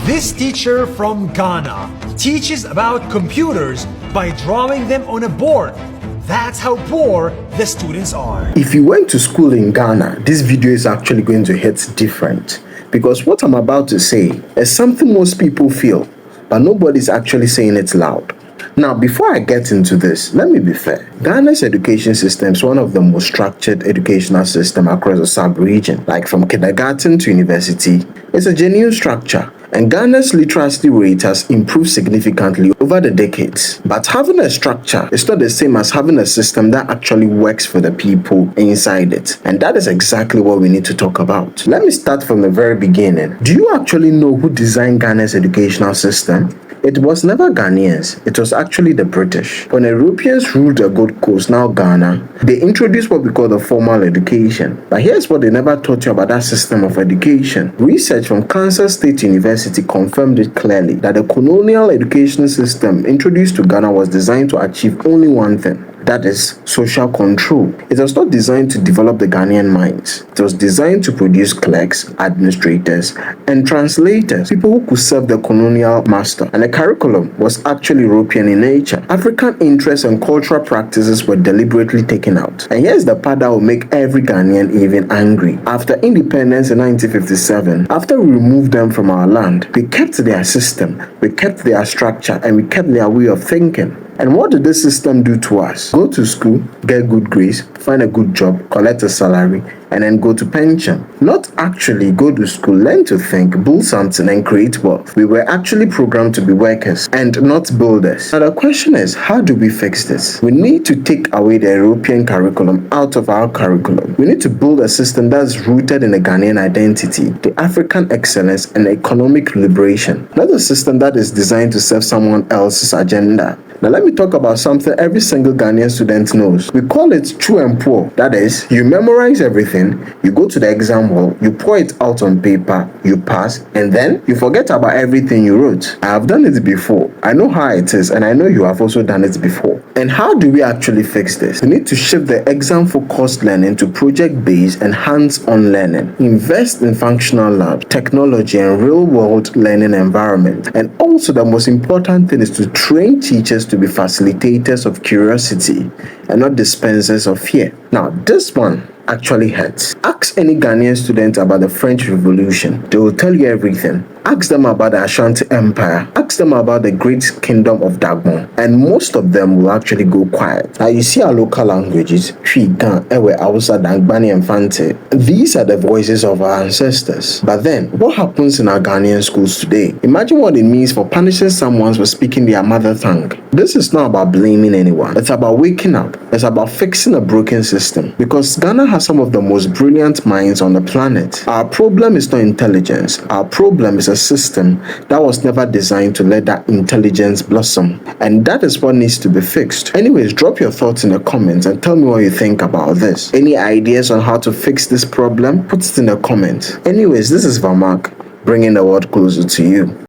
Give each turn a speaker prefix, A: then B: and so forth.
A: This teacher from Ghana teaches about computers by drawing them on a board. That's how poor the students are.
B: If you went to school in Ghana, this video is actually going to hit different, because what I'm about to say is something most people feel, but nobody's actually saying it loud. Now, before I get into this, let me be fair. Ghana's education system is one of the most structured educational systems across the sub-region. Like from kindergarten to university, it's a genuine structure. And Ghana's literacy rate has improved significantly over the decades. But having a structure is not the same as having a system that actually works for the people inside it. And that is exactly what we need to talk about. Let me start from the very beginning. Do you actually know who designed Ghana's educational system? It was never Ghanaians, it was actually the British. When Europeans ruled the Gold Coast, now Ghana, they introduced what we call the formal education. But here's what they never taught you about that system of education. Research from Kansas State University confirmed it clearly that the colonial education system introduced to Ghana was designed to achieve only one thing. That is social control. It was not designed to develop the Ghanaian minds. It was designed to produce clerks, administrators, and translators, people who could serve the colonial master. And the curriculum was actually European in nature. African interests and cultural practices were deliberately taken out. And here's the part that will make every Ghanaian even angry. After independence in 1957, after we removed them from our land, we kept their system, we kept their structure, and we kept their way of thinking. And what did this system do to us? Go to school, get good grades, find a good job, collect a salary, and then go to pension. Not actually go to school, learn to think, build something, and create wealth. We were actually programmed to be workers and not builders. Now the question is, how do we fix this? We need to take away the European curriculum out of our curriculum. We need to build a system that's rooted in the Ghanaian identity, the African excellence, and economic liberation. Not a system that is designed to serve someone else's agenda. Now let me talk about something every single Ghanaian student knows. We call it true and poor. That is, you memorize everything, you go to the exam hall, you pour it out on paper, you pass, and then you forget about everything you wrote. I have done it before. I know how it is, and I know you have also done it before. And how do we actually fix this? We need to shift the exam-focused learning to project-based and hands-on learning. Invest in functional labs, technology, and real-world learning environment. And also the most important thing is to train teachers to be facilitators of curiosity and not dispensers of fear. Now, this one actually hurts. Ask any Ghanaian student about the French Revolution. They will tell you everything. Ask them about the Ashanti Empire. Ask them about the great kingdom of Dagon. And most of them will actually go quiet. Now you see our local languages, Twi, Gan, Ewe, Hausa, Dangbani, and Fante. These are the voices of our ancestors. But then, what happens in our Ghanaian schools today? Imagine what it means for punishing someone for speaking their mother tongue. This is not about blaming anyone. It's about waking up. It's about fixing a broken system. Because Ghana has some of the most brilliant minds on the planet. Our problem is not intelligence. Our problem is a system that was never designed to let that intelligence blossom. And that is what needs to be fixed. Anyways, drop your thoughts in the comments and tell me what you think about this. Any ideas on how to fix this problem? Put it in the comments. Anyways, this is Vamak, bringing the world closer to you.